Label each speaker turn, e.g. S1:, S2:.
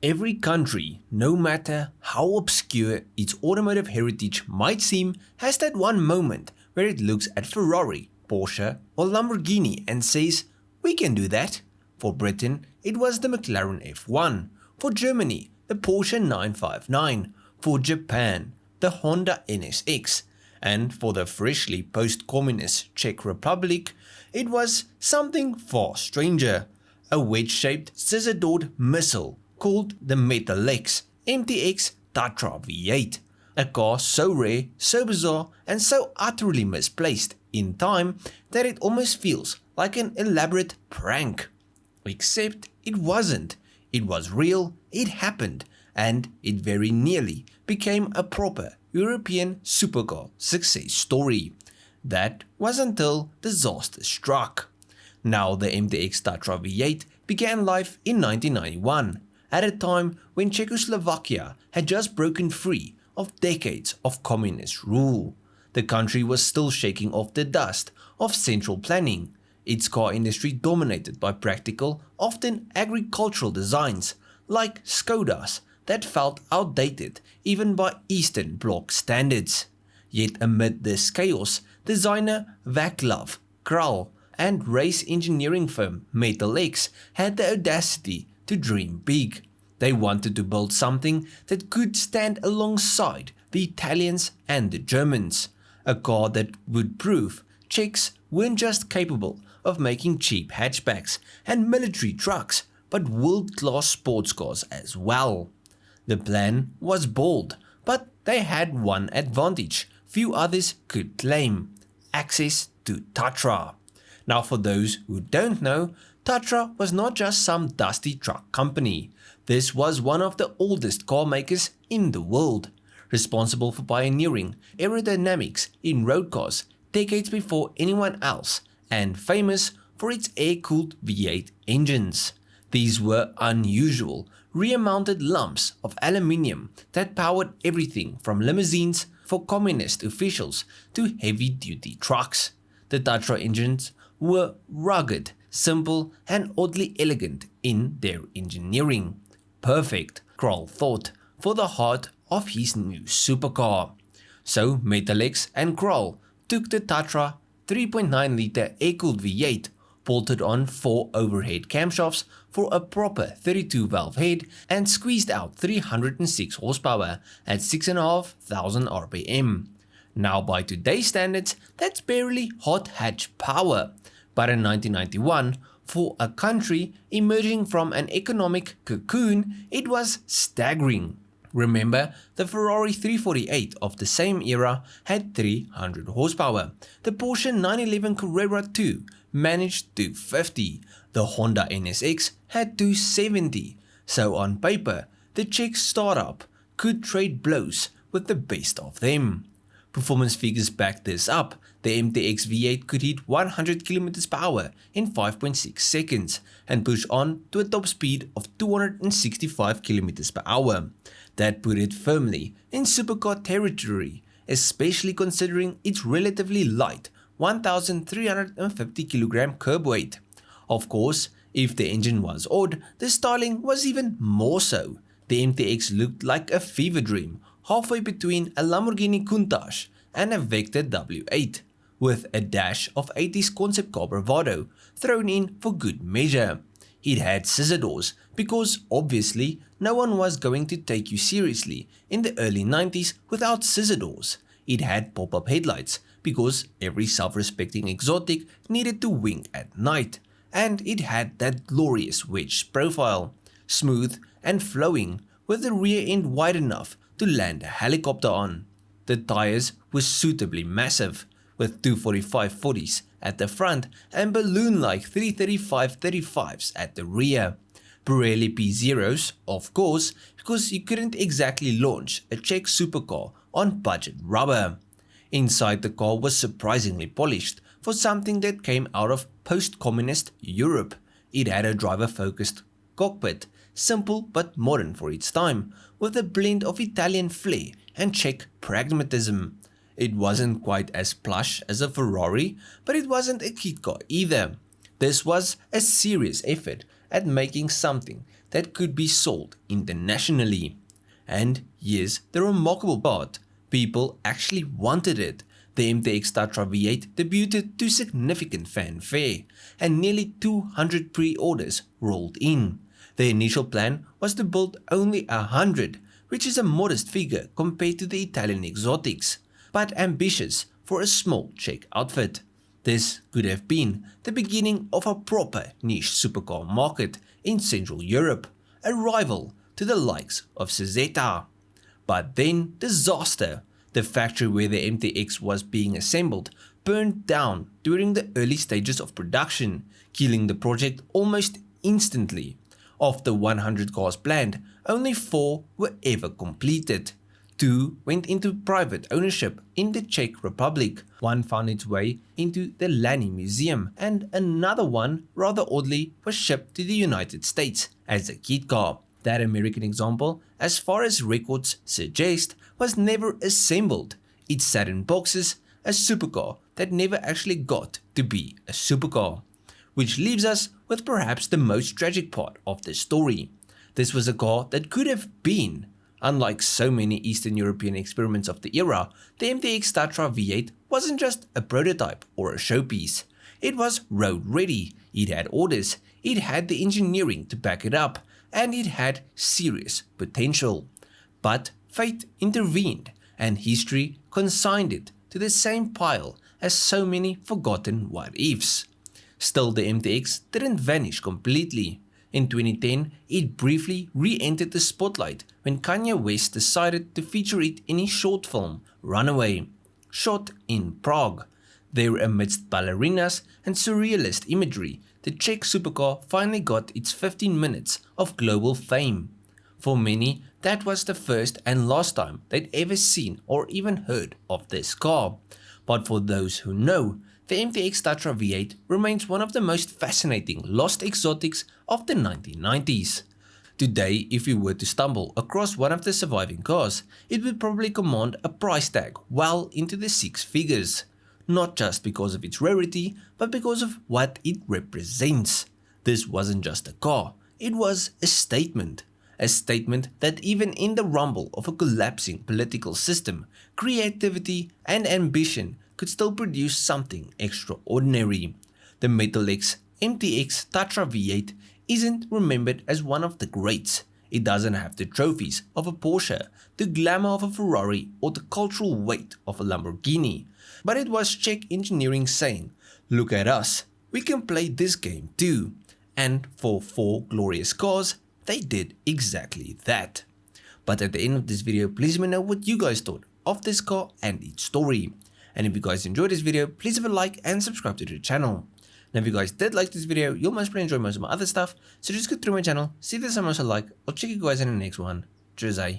S1: Every country, no matter how obscure its automotive heritage might seem, has that one moment where it looks at Ferrari, Porsche or Lamborghini and says, "We can do that." For Britain, it was the McLaren F1. For Germany, the Porsche 959. For Japan, the Honda NSX. And for the freshly post-communist Czech Republic, it was something far stranger, a wedge-shaped scissor-doored missile called the Metalex MTX Tatra V8, a car so rare, so bizarre and so utterly misplaced in time that it almost feels like an elaborate prank. Except it wasn't. It was real, it happened, and it very nearly became a proper European supercar success story. That was until disaster struck. Now the MTX Tatra V8 began life in 1991, at a time when Czechoslovakia had just broken free of decades of communist rule. The country was still shaking off the dust of central planning, its car industry dominated by practical, often agricultural designs, like Skodas, that felt outdated even by Eastern Bloc standards. Yet amid this chaos, designer Václav Kral and race engineering firm Metalex had the audacity to dream big. They wanted to build something that could stand alongside the Italians and the Germans, a car that would prove Czechs weren't just capable of making cheap hatchbacks and military trucks, but world-class sports cars as well. The plan was bold, but they had one advantage few others could claim: access to Tatra. Now for those who don't know, Tatra was not just some dusty truck company. This was one of the oldest car makers in the world, responsible for pioneering aerodynamics in road cars decades before anyone else, and famous for its air-cooled V8 engines. These were unusual, rear-mounted lumps of aluminium that powered everything from limousines for communist officials to heavy-duty trucks. The Tatra engines were rugged, simple and oddly elegant in their engineering. Perfect, Kral thought, for the heart of his new supercar. So Metalex and Kral took the Tatra 3.9-litre air-cooled V8, bolted on 4 overhead camshafts for a proper 32-valve head and squeezed out 306 horsepower at 6,500 RPM. Now by today's standards, that's barely hot hatch power, but in 1991, for a country emerging from an economic cocoon, it was staggering. Remember, the Ferrari 348 of the same era had 300 horsepower, the Porsche 911 Carrera 2 managed 250, the Honda NSX had 270, so on paper, the Czech startup could trade blows with the best of them. Performance figures back this up. The MTX V8 could hit 100 km per hour in 5.6 seconds and push on to a top speed of 265 km per hour. That put it firmly in supercar territory, especially considering its relatively light 1,350 kg curb weight. Of course, if the engine was odd, the styling was even more so. The MTX looked like a fever dream, halfway between a Lamborghini Countach and a Vector W8, with a dash of 80s concept car bravado thrown in for good measure. It had scissor doors because obviously no one was going to take you seriously in the early 90s without scissor doors. It had pop-up headlights because every self-respecting exotic needed to wink at night, and it had that glorious wedge profile, smooth and flowing, with the rear end wide enough to land a helicopter on. The tires were suitably massive, with 245/40s at the front and balloon-like 335/35s at the rear. Pirelli P0s, of course, because you couldn't exactly launch a Czech supercar on budget rubber. Inside the car was surprisingly polished for something that came out of post-communist Europe. It had a driver-focused cockpit, simple but modern for its time, with a blend of Italian flair and Czech pragmatism. It wasn't quite as plush as a Ferrari, but it wasn't a kit car either. This was a serious effort at making something that could be sold internationally. And here's the remarkable part, people actually wanted it. The MTX Tatra V8 debuted to significant fanfare, and nearly 200 pre-orders rolled in. The initial plan was to build only 100, which is a modest figure compared to the Italian exotics, but ambitious for a small Czech outfit. This could have been the beginning of a proper niche supercar market in Central Europe, a rival to the likes of Scissor-doored. But then disaster. The factory where the MTX was being assembled burned down during the early stages of production, killing the project almost instantly. Of the 100 cars planned, only 4 were ever completed. 2 went into private ownership in the Czech Republic, 1 found its way into the Lani Museum, and another one, rather oddly, was shipped to the United States as a kit car. That American example, as far as records suggest, was never assembled. It sat in boxes, a supercar that never actually got to be a supercar. Which leaves us with perhaps the most tragic part of the story. This was a car that could have been. Unlike so many Eastern European experiments of the era, the MTX Tatra V8 wasn't just a prototype or a showpiece. It was road ready, it had orders, it had the engineering to back it up, and it had serious potential. But fate intervened, and history consigned it to the same pile as so many forgotten what-ifs. Still, the MTX didn't vanish completely. In 2010, it briefly re-entered the spotlight when Kanye West decided to feature it in his short film Runaway, shot in Prague. There, amidst ballerinas and surrealist imagery, the Czech supercar finally got its 15 minutes of global fame. For many, that was the first and last time they'd ever seen or even heard of this car. But for those who know, the MTX Tatra V8 remains one of the most fascinating lost exotics of the 1990s. Today, if you were to stumble across one of the surviving cars, it would probably command a price tag well into the 6 figures. Not just because of its rarity, but because of what it represents. This wasn't just a car, it was a statement. A statement that even in the rumble of a collapsing political system, creativity and ambition could still produce something extraordinary. The Metalex MTX Tatra V8 isn't remembered as one of the greats. It doesn't have the trophies of a Porsche, the glamour of a Ferrari, or the cultural weight of a Lamborghini. But it was Czech engineering saying, "Look at us, we can play this game too." And for 4 glorious cars, they did exactly that. But at the end of this video, please let me know what you guys thought of this car and its story. And if you guys enjoyed this video, please have a like and subscribe to the channel. Now if you guys did like this video, you'll most probably enjoy most of my other stuff, so just go through my channel, see if there's something else I like. I'll check you guys in the next one. Cheers, eh?